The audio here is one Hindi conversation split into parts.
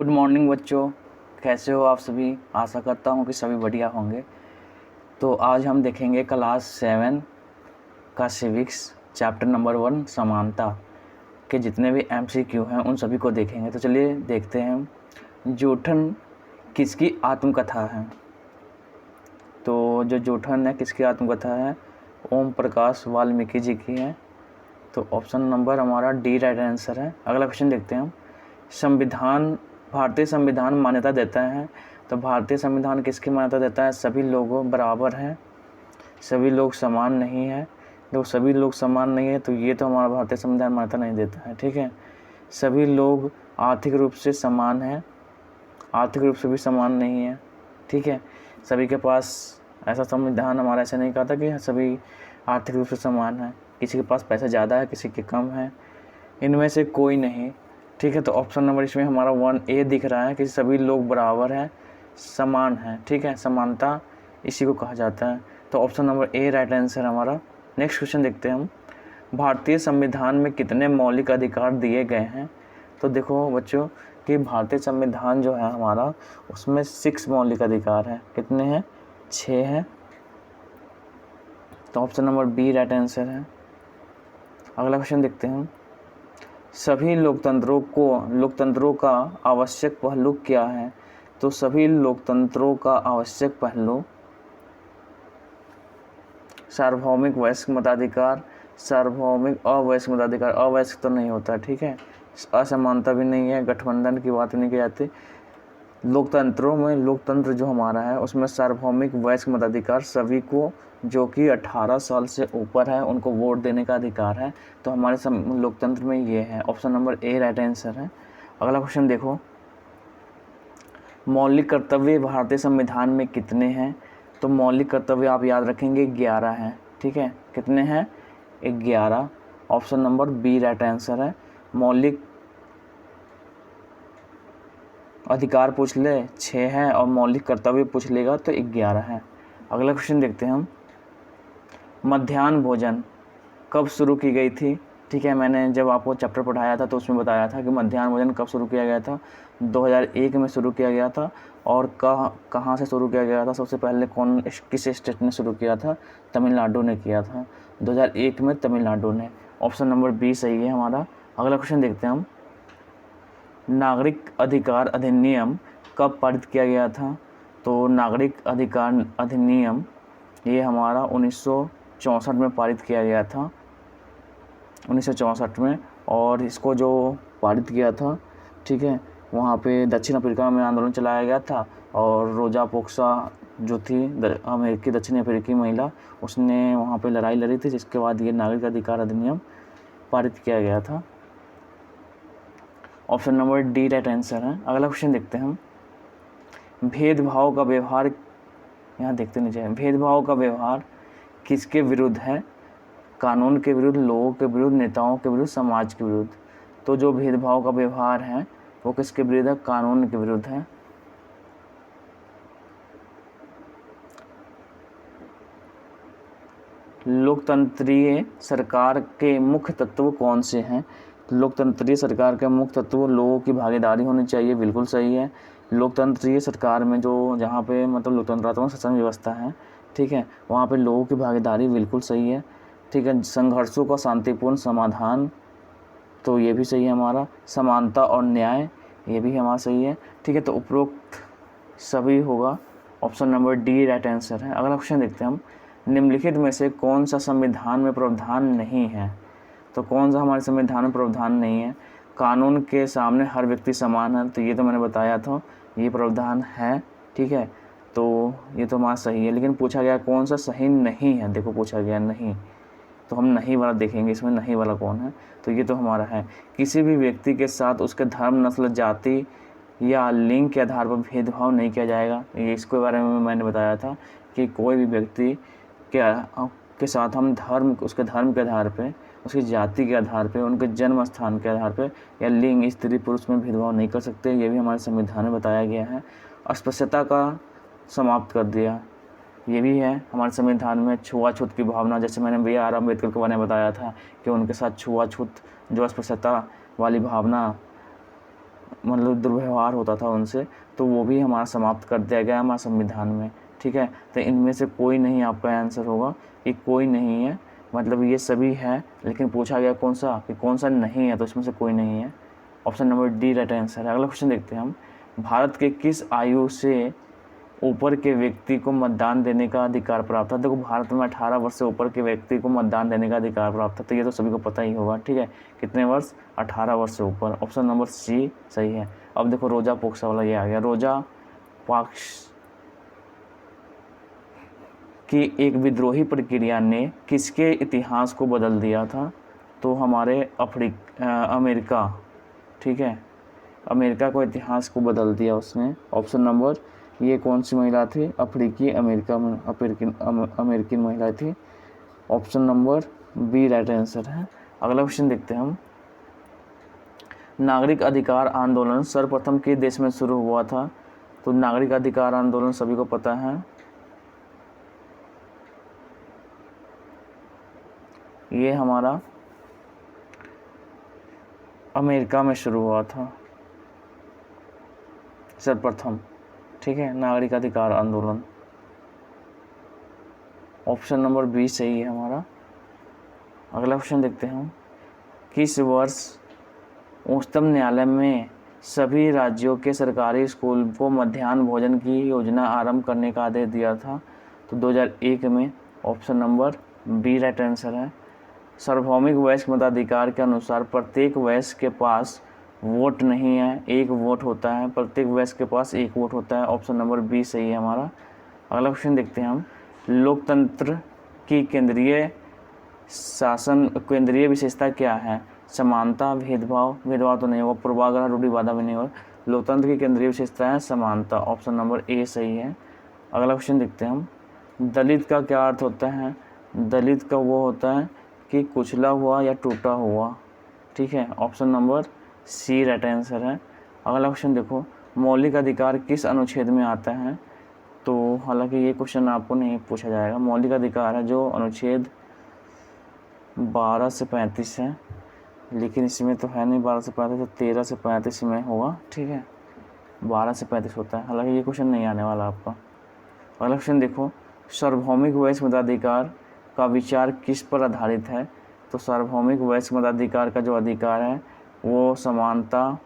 गुड मॉर्निंग बच्चों, कैसे हो आप सभी। आशा करता हूँ कि सभी बढ़िया होंगे। तो आज हम देखेंगे क्लास 7 का सिविक्स चैप्टर नंबर 1 समानता के जितने भी MCQ हैं उन सभी को देखेंगे। तो चलिए देखते हैं। जोठन किसकी आत्मकथा है? तो जो जोठन है किसकी आत्मकथा है? ओम प्रकाश वाल्मीकि जी की है। तो ऑप्शन नंबर हमारा डी राइट आंसर है। अगला क्वेश्चन देखते हैं हम। भारतीय संविधान मान्यता देता है। तो भारतीय संविधान किसकी मान्यता देता है? सभी लोगों बराबर हैं, सभी लोग समान नहीं हैं। तो सभी लोग समान नहीं है तो ये तो हमारा भारतीय संविधान मान्यता नहीं देता है। ठीक है, सभी लोग आर्थिक रूप से समान हैं, आर्थिक रूप से भी समान नहीं है। ठीक है, सभी के पास ऐसा संविधान हमारा ऐसा नहीं कहता कि सभी आर्थिक रूप से समान है। किसी के पास पैसा ज़्यादा है, किसी के कम है, इनमें से कोई नहीं। ठीक है, तो ऑप्शन नंबर इसमें हमारा 1A दिख रहा है कि सभी लोग बराबर हैं, समान हैं। ठीक है, समानता इसी को कहा जाता है। तो option number A right answer हमारा। नेक्स्ट क्वेश्चन देखते हैं हम। भारतीय संविधान में कितने मौलिक अधिकार दिए गए हैं? तो देखो बच्चों कि भारतीय संविधान जो है हमारा उसमें 6 मौलिक अधिकार हैं। कितने हैं? 6 हैं। तो option number B right answer है। अगला क्वेश्चन देखते हैं हम। सभी लोकतंत्रों का आवश्यक पहलू क्या है? तो सभी लोकतंत्रों का आवश्यक पहलू सार्वभौमिक वयस्क मताधिकार, सार्वभौमिक अवयस्क मताधिकार। अवयस्क तो नहीं होता, ठीक है, असमानता भी नहीं है, गठबंधन की बात नहीं की जाती। लोकतंत्रों में लोकतंत्र जो हमारा है उसमें सार्वभौमिक वयस्क मताधिकार, सभी को जो कि 18 साल से ऊपर है उनको वोट देने का अधिकार है। तो हमारे लोकतंत्र में ये है। Option number A right answer है। अगला क्वेश्चन देखो, मौलिक कर्तव्य भारतीय संविधान में कितने हैं? तो मौलिक कर्तव्य आप याद रखेंगे 11 हैं। ठीक है, कितने हैं? 11। Option number B right answer है। मौलिक अधिकार पूछ ले 6 हैं और मौलिक कर्तव्य पूछ लेगा तो 11 है। अगला क्वेश्चन देखते हैं हम। मध्याह्न भोजन कब शुरू की गई थी? ठीक है, मैंने जब आपको चैप्टर पढ़ाया था तो उसमें बताया था कि मध्याह्न भोजन कब शुरू किया गया था। 2001 में शुरू किया गया था। और कहाँ से शुरू किया गया था? सबसे पहले किस स्टेट ने शुरू किया था? तमिलनाडु ने किया था। 2001 में तमिलनाडु ने। ऑप्शन नंबर B सही है हमारा। अगला क्वेश्चन देखते हैं हम। नागरिक अधिकार अधिनियम कब पारित किया गया था? तो नागरिक अधिकार अधिनियम ये हमारा 1964 में पारित किया गया था, 1964 में। और इसको जो पारित किया था, ठीक है, वहाँ पे दक्षिण अफ्रीका में आंदोलन चलाया गया था। और रोजा पोक्सा जो थी अमेरिकी दक्षिण अफ्रीकी महिला, उसने वहाँ पे लड़ाई लड़ी थी, जिसके बाद ये नागरिक अधिकार अधिनियम पारित किया गया था। Option number D right answer है। अगला क्वेश्चन देखते हैं हम। भेदभाव का व्यवहार, यहाँ देखते नीचे, भेदभाव का व्यवहार किसके विरुद्ध है? कानून के विरुद्ध, लोगों के विरुद्ध, नेताओं के विरुद्ध, समाज के विरुद्ध। तो जो भेदभाव का व्यवहार है वो किसके विरुद्ध है? कानून के विरुद्ध है। लोकतंत्रीय सरकार के मुख्य तत्व कौन से हैं? लोकतंत्रीय सरकार के मुख्य तत्व लोगों की भागीदारी होनी चाहिए, बिल्कुल सही है। लोकतंत्रीय सरकार में जो जहाँ पे मतलब लोकतंत्रात्मक शासन व्यवस्था है, ठीक है, वहाँ पे लोगों की भागीदारी बिल्कुल सही है। ठीक है, संघर्षों का शांतिपूर्ण समाधान, तो ये भी सही है हमारा। समानता और न्याय, ये भी हमारा सही है। ठीक है, तो उपरोक्त सभी होगा। Option number D right answer है। अगला क्वेश्चन देखते हैं हम। निम्नलिखित में से कौन सा संविधान में प्रावधान नहीं है? तो कौन सा हमारे संविधान में प्रावधान नहीं है? कानून के सामने हर व्यक्ति समान है, तो ये तो मैंने बताया था, ये प्रावधान है। ठीक है, तो ये तो हमारा सही है। लेकिन पूछा गया कौन सा सही नहीं है, देखो पूछा गया नहीं, तो हम नहीं वाला देखेंगे, इसमें नहीं वाला कौन है? तो ये तो हमारा है। किसी भी व्यक्ति के साथ उसके धर्म, नस्ल, जाति या लिंग के आधार पर भेदभाव नहीं किया जाएगा। ये इसके बारे में मैंने बताया था कि कोई भी व्यक्ति के साथ हम उसके धर्म के आधार पे, उसकी जाति के आधार पे, उनके जन्म स्थान के आधार पे या लिंग, स्त्री पुरुष में भेदभाव नहीं कर सकते। ये भी हमारे संविधान में बताया गया है। अस्पृश्यता का समाप्त कर दिया, ये भी है हमारे संविधान में। छुआछूत की भावना, जैसे मैंने B.R. अम्बेडकर के बारे में बताया था कि उनके साथ छुआछूत, जो अस्पृश्यता वाली भावना मतलब दुर्व्यवहार होता था उनसे, तो वो भी हमारा समाप्त कर दिया गया हमारे संविधान में। ठीक है, तो इनमें से कोई नहीं आपका आंसर होगा कि कोई नहीं है, मतलब ये सभी है, लेकिन पूछा गया कौन सा, कि कौन सा नहीं है, तो इसमें से कोई नहीं है। Option number D right answer है। अगला क्वेश्चन देखते हैं हम। भारत के किस आयु से ऊपर के व्यक्ति को मतदान देने का अधिकार प्राप्त था? देखो, भारत में 18 वर्ष से ऊपर के व्यक्ति को मतदान देने का अधिकार प्राप्त था, तो ये तो सभी को पता ही होगा। ठीक है, कितने वर्ष? 18 वर्ष से ऊपर। ऑप्शन नंबर सी सही है। अब देखो रोजा पोक्सा वाला ये आ गया। रोजा पाक्स की एक विद्रोही प्रक्रिया ने किसके इतिहास को बदल दिया था? तो हमारे अमेरिका, ठीक है, अमेरिका को इतिहास को बदल दिया उसने। ऑप्शन नंबर, ये कौन सी महिला थी? अमेरिकन महिला थी। Option number B right answer है। अगला क्वेश्चन देखते हैं हम। नागरिक अधिकार आंदोलन सर्वप्रथम किस देश में शुरू हुआ था? तो नागरिक अधिकार आंदोलन सभी को पता है, ये हमारा अमेरिका में शुरू हुआ था सर्वप्रथम। ठीक है, नागरिक अधिकार आंदोलन। ऑप्शन नंबर बी सही है हमारा। अगला क्वेश्चन देखते हैं हम। किस वर्ष उच्चतम न्यायालय में सभी राज्यों के सरकारी स्कूल को मध्याह्न भोजन की योजना आरंभ करने का आदेश दिया था? तो 2001 में। Option number B right answer है। सार्वभौमिक वयस्क मताधिकार के अनुसार प्रत्येक वयस्क के पास वोट नहीं है, एक वोट होता है। प्रत्येक वयस्क के पास एक वोट होता है। ऑप्शन नंबर बी सही है हमारा। अगला क्वेश्चन देखते हैं हम। लोकतंत्र की केंद्रीय विशेषता क्या है? समानता, भेदभाव तो नहीं होगा, पूर्वाग्रह, रूढ़िवाद भी नहीं होगा। लोकतंत्र की केंद्रीय विशेषता है समानता। ऑप्शन नंबर ए सही है। अगला क्वेश्चन देखते हैं हम। दलित का क्या अर्थ होता है? दलित का वो होता है कि कुचला हुआ या टूटा हुआ। ठीक है, option number C right answer है। अगला क्वेश्चन देखो। मौलिक अधिकार किस अनुच्छेद में आता है? तो हालांकि ये क्वेश्चन आपको नहीं पूछा जाएगा। मौलिक अधिकार है जो अनुच्छेद 12 से 35 है, लेकिन इसमें तो है नहीं 12 से 35, तो 13 से 35 में होगा। ठीक है, 12 से 35 होता है, हालांकि ये क्वेश्चन नहीं आने वाला आपका। अगला क्वेश्चन देखो। सार्वभौमिक वयस्क मताधिकार का विचार किस पर आधारित है? तो सार्वभौमिक वयस्क मताधिकार का जो अधिकार है वो समानता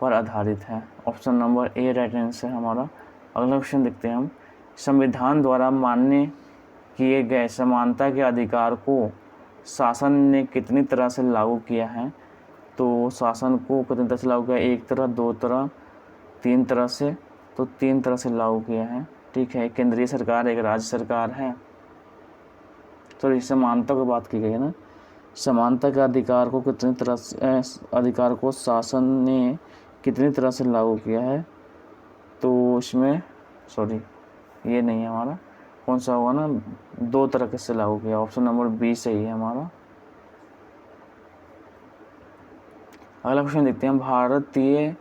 पर आधारित है। Option number A right answer है हमारा। अगला क्वेश्चन देखते हैं हम। संविधान द्वारा मान्य किए गए समानता के अधिकार को शासन ने कितनी तरह से लागू किया है? तो शासन को कितनी तरह से लागू किया? एक तरह, दो तरह, तीन तरह से। तो तीन तरह से लागू किया है। ठीक है, एक केंद्रीय सरकार, एक राज्य सरकार है। तो समानता की बात की गई है ना, समानता के अधिकार को कितनी तरह से, अधिकार को शासन ने कितनी तरह से लागू किया है? तो इसमें ये नहीं है हमारा, कौन सा होगा ना, दो तरह से लागू किया। ऑप्शन नंबर बी सही है हमारा। अगला क्वेश्चन देखते हैं। भारतीय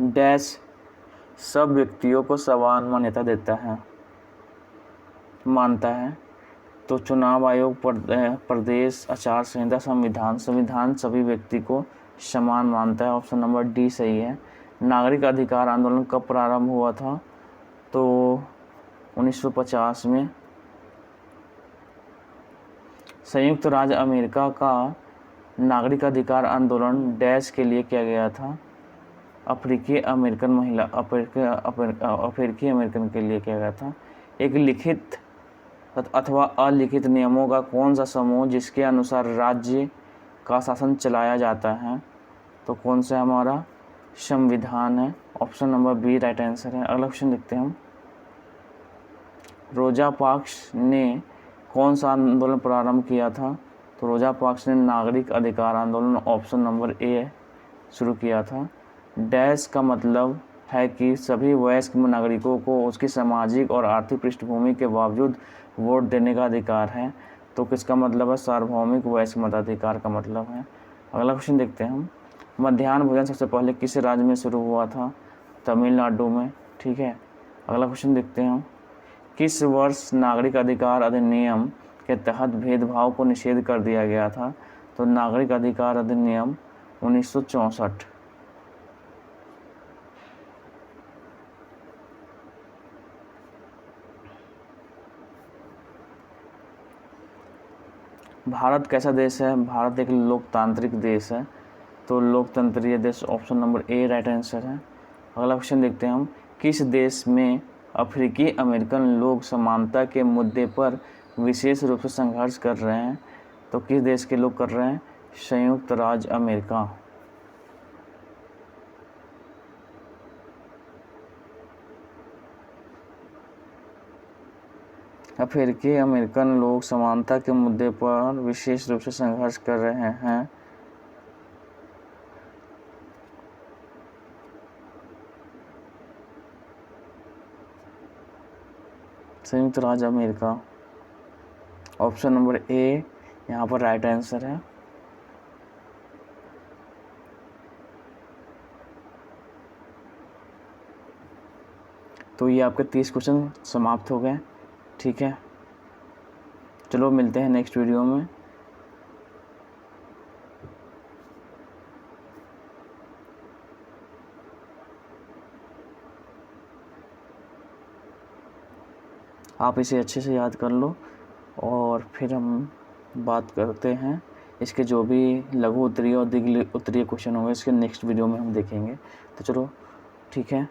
डैश सब व्यक्तियों को समान मान्यता देता है, मानता है? तो चुनाव आयोग, प्रदेश, आचार संहिता, संविधान सभी व्यक्ति को समान मानता है। ऑप्शन नंबर डी सही है। नागरिक अधिकार आंदोलन कब प्रारंभ हुआ था? तो 1950 में। संयुक्त राज्य अमेरिका का नागरिक अधिकार आंदोलन डैश के लिए किया गया था? अफ्रीकी अमेरिकन के लिए किया गया था। एक लिखित अथवा अलिखित नियमों का कौन सा समूह जिसके अनुसार राज्य का शासन चलाया जाता है? तो कौन सा हमारा संविधान है। Option number B right answer है। अगला क्वेश्चन देखते हैं हम। रोजा पार्क्स ने कौन सा आंदोलन प्रारंभ किया था? तो रोजा पार्क्स ने नागरिक अधिकार आंदोलन, ऑप्शन नंबर ए, शुरू किया था। डैश का मतलब है कि सभी वयस्क नागरिकों को उसकी सामाजिक और आर्थिक पृष्ठभूमि के बावजूद वोट देने का अधिकार है। तो किसका मतलब है? सार्वभौमिक वयस्क मताधिकार का मतलब है। अगला क्वेश्चन देखते हैं हम। मध्याह्न भोजन सबसे पहले किस राज्य में शुरू हुआ था? तमिलनाडु में। ठीक है, अगला क्वेश्चन देखते हैं हम। किस वर्ष नागरिक अधिकार अधिनियम के तहत भेदभाव को निषेध कर दिया गया था? तो नागरिक अधिकार अधिनियम 1964। भारत कैसा देश है? भारत एक लोकतांत्रिक देश है, तो लोकतंत्रीय देश option number A right answer है। अगला क्वेश्चन देखते हैं हम, किस देश में अफ्रीकी अमेरिकन लोग समानता के मुद्दे पर विशेष रूप से संघर्ष कर रहे हैं? तो किस देश के लोग कर रहे हैं? संयुक्त राज्य अमेरिका। अफ्रीकी अमेरिकन लोग समानता के मुद्दे पर विशेष रूप से संघर्ष कर रहे हैं। संयुक्त राज्य अमेरिका, ऑप्शन नंबर ए यहाँ पर राइट आंसर है। तो ये आपके 30 क्वेश्चन समाप्त हो गए। ठीक है, चलो मिलते हैं नेक्स्ट वीडियो में। आप इसे अच्छे से याद कर लो और फिर हम बात करते हैं इसके जो भी लघु उत्तरीय और दीर्घ उत्तरीय क्वेश्चन होंगे इसके नेक्स्ट वीडियो में हम देखेंगे। तो चलो ठीक है।